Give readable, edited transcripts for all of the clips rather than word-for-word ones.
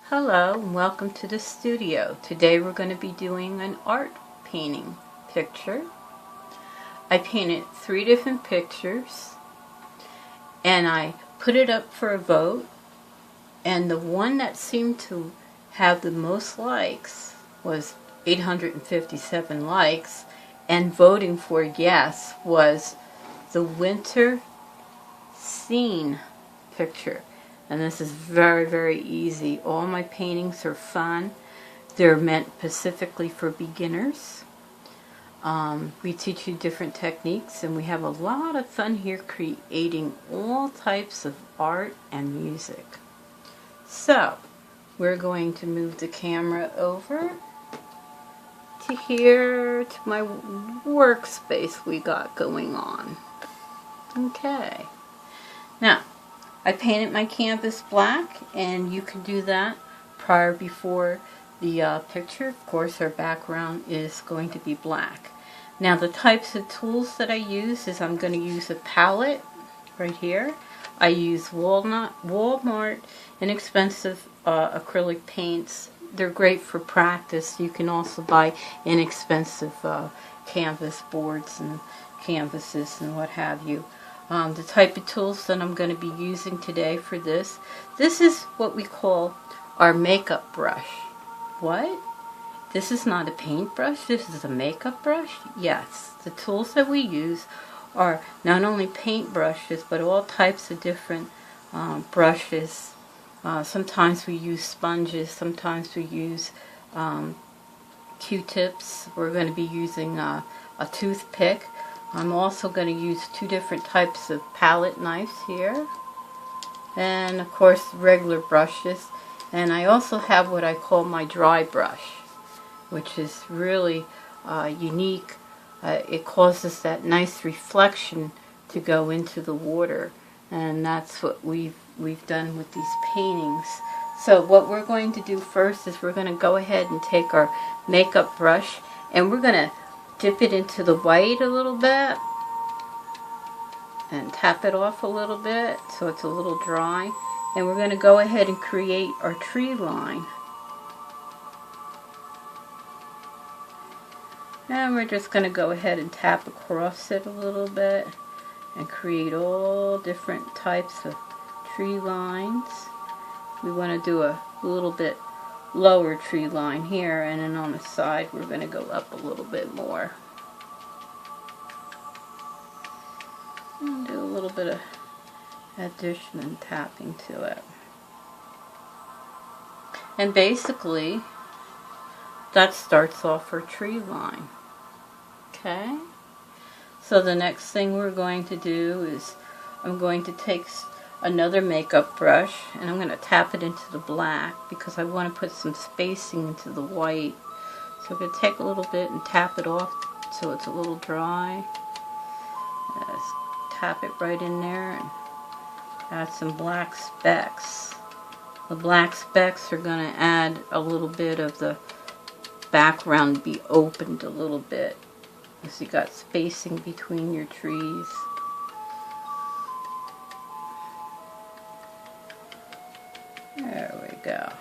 Hello and welcome to the studio. Today we're going to be doing an art painting picture. I painted 3 different pictures and I put it up for a vote, and the one that seemed to have the most likes was 857 likes, and voting for yes was the winter scene picture. And this is very easy. All my paintings are fun. They're meant specifically for beginners. We teach you different techniques, and we have a lot of fun here creating all types of art and music. So, we're going to move the camera over to here, to my workspace we got going on. Okay. Now, I painted my canvas black, and you can do that before the picture. Of course, our background is going to be black. Now, the types of tools that I use is I'm going to use a palette right here. I use Walmart inexpensive acrylic paints. They're great for practice. You can also buy inexpensive canvas boards and canvases and what have you. The type of tools that I'm going to be using today for this is what we call our makeup brush. What? This is not a paintbrush, this is a makeup brush? Yes, the tools that we use are not only paint brushes, but all types of different brushes. Sometimes we use sponges, sometimes we use Q-tips. We're going to be using a toothpick. I'm also going to use 2 different types of palette knives here, and of course regular brushes. And I also have what I call my dry brush, which is really unique. It causes that nice reflection to go into the water, and that's what we've done with these paintings. So what we're going to do first is we're going to go ahead and take our makeup brush, and we're going to dip it into the white a little bit and tap it off a little bit so it's a little dry. And we're going to go ahead and create our tree line. And we're just going to go ahead and tap across it a little bit and create all different types of tree lines. We want to do a little bit lower tree line here, and then on the side we're going to go up a little bit more. And do a little bit of addition and tapping to it. And basically that starts off our tree line. Okay? So the next thing we're going to do is I'm going to take another makeup brush, and I'm going to tap it into the black because I want to put some spacing into the white. So I'm going to take a little bit and tap it off so it's a little dry. Just tap it right in there and add some black specks. The black specks are going to add a little bit of the background, be opened a little bit, as you got spacing between your trees. There we go.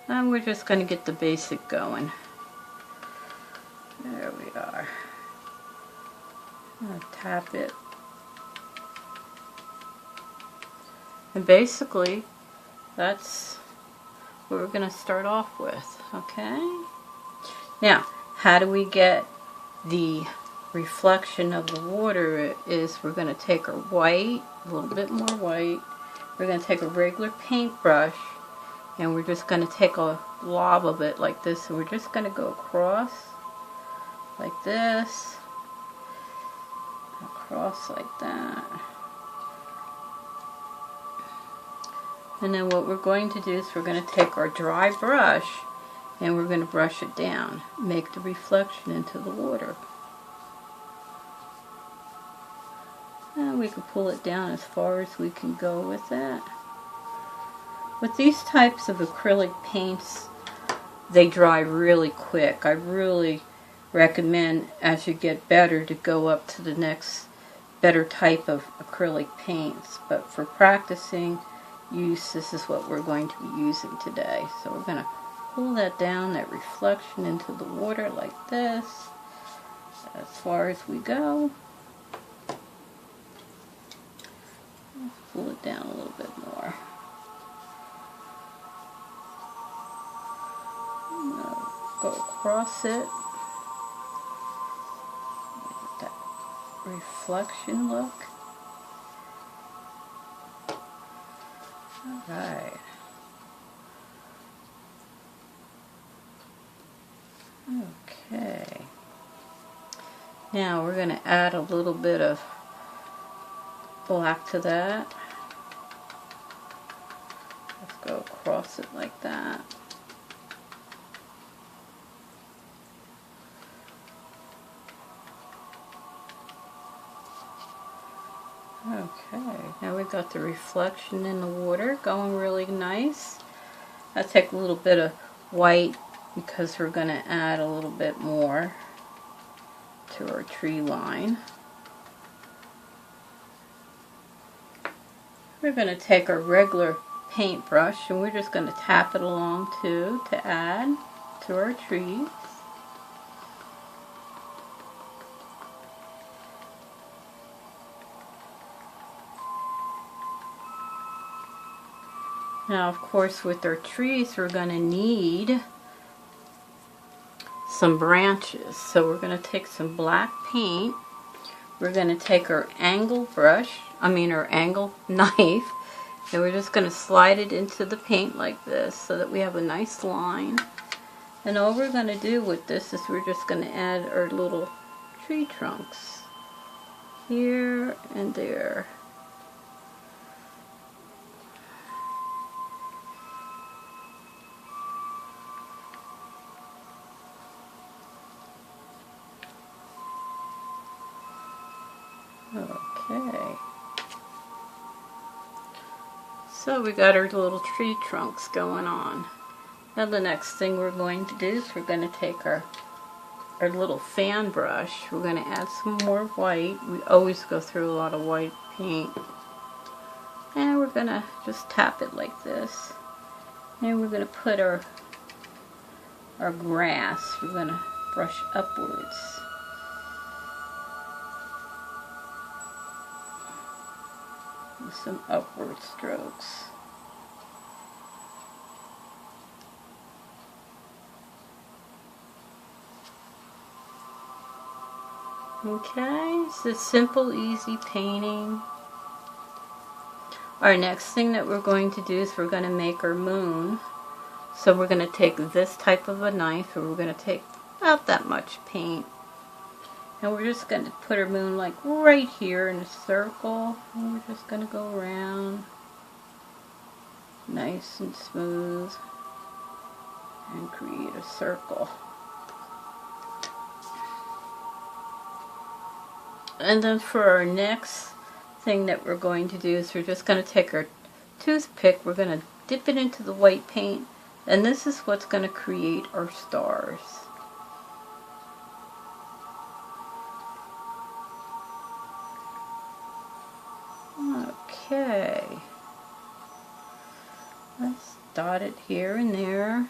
And we're just going to get the basic going. There we are. I'm going to tap it. And basically, that's what we're going to start off with. Okay? Now, how do we get the reflection of the water? Is we're going to take our white, a little bit more white. We're going to take a regular paintbrush, and we're just going to take a blob of it like this, and we're just going to go across like this, across like that. And then what we're going to do is we're going to take our dry brush and we're going to brush it down, make the reflection into the water. And we can pull it down as far as we can go with that. With these types of acrylic paints, they dry really quick. I really recommend, as you get better, to go up to the next better type of acrylic paints. But for practicing, use. This is what we're going to be using today. So we're going to pull that down, that reflection into the water like this, as far as we go. Let's pull it down a little bit more. Now go across it. Get that reflection look. Alright. Okay. Now we're going to add a little bit of black to that. Let's go across it like that. Okay, now we've got the reflection in the water going really nice. I'll take a little bit of white because we're going to add a little bit more to our tree line. We're going to take our regular paintbrush and we're just going to tap it along too to add to our trees. Now, of course, with our trees, we're going to need some branches. So we're going to take some black paint. We're going to take our angle brush, our angle knife, and we're just going to slide it into the paint like this so that we have a nice line. And all we're going to do with this is we're just going to add our little tree trunks here and there. Okay, so we got our little tree trunks going on. Now the next thing we're going to do is we're going to take our little fan brush. We're going to add some more white. We always go through a lot of white paint. And we're going to just tap it like this. And we're going to put our grass. We're going to brush upwards. With some upward strokes. Okay, it's a simple, easy painting. Our next thing that we're going to do is we're going to make our moon. So we're going to take this type of a knife and we're going to take about that much paint. And we're just going to put our moon like right here in a circle. And we're just going to go around nice and smooth and create a circle. And then for our next thing that we're going to do is we're just going to take our toothpick, we're going to dip it into the white paint, and this is what's going to create our stars. Okay, let's dot it here and there.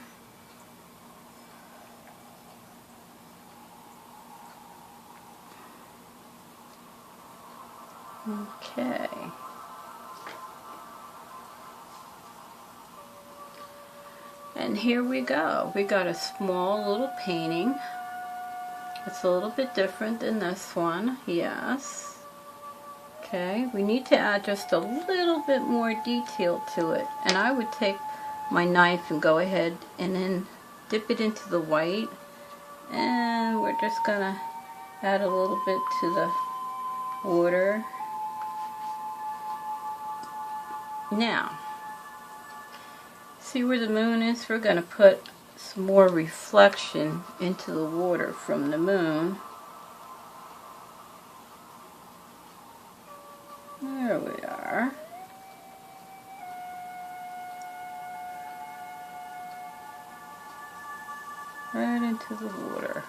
Okay. And here we go. We got a small little painting. It's a little bit different than this one, yes. Okay, we need to add just a little bit more detail to it. And I would take my knife and go ahead and then dip it into the white. And we're just gonna add a little bit to the water. Now, see where the moon is? We're going to put some more reflection into the water from the moon. There we are. Right into the water.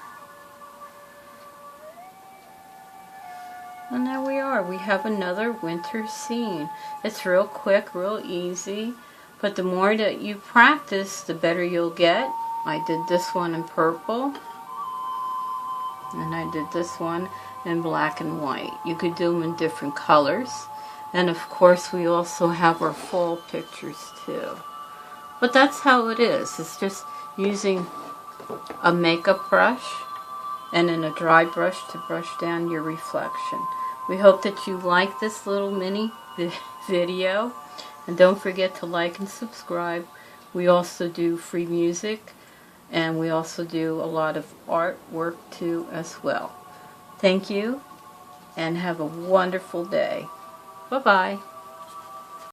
And there we are. We have another winter scene. It's real quick, real easy, but the more that you practice, the better you'll get. I did this one in purple, and I did this one in black and white. You could do them in different colors. And of course we also have our fall pictures too. But that's how it is. It's just using a makeup brush and then a dry brush to brush down your reflection. We hope that you like this little mini video. And don't forget to like and subscribe. We also do free music, and we also do a lot of artwork too as well. Thank you, and have a wonderful day. Bye-bye.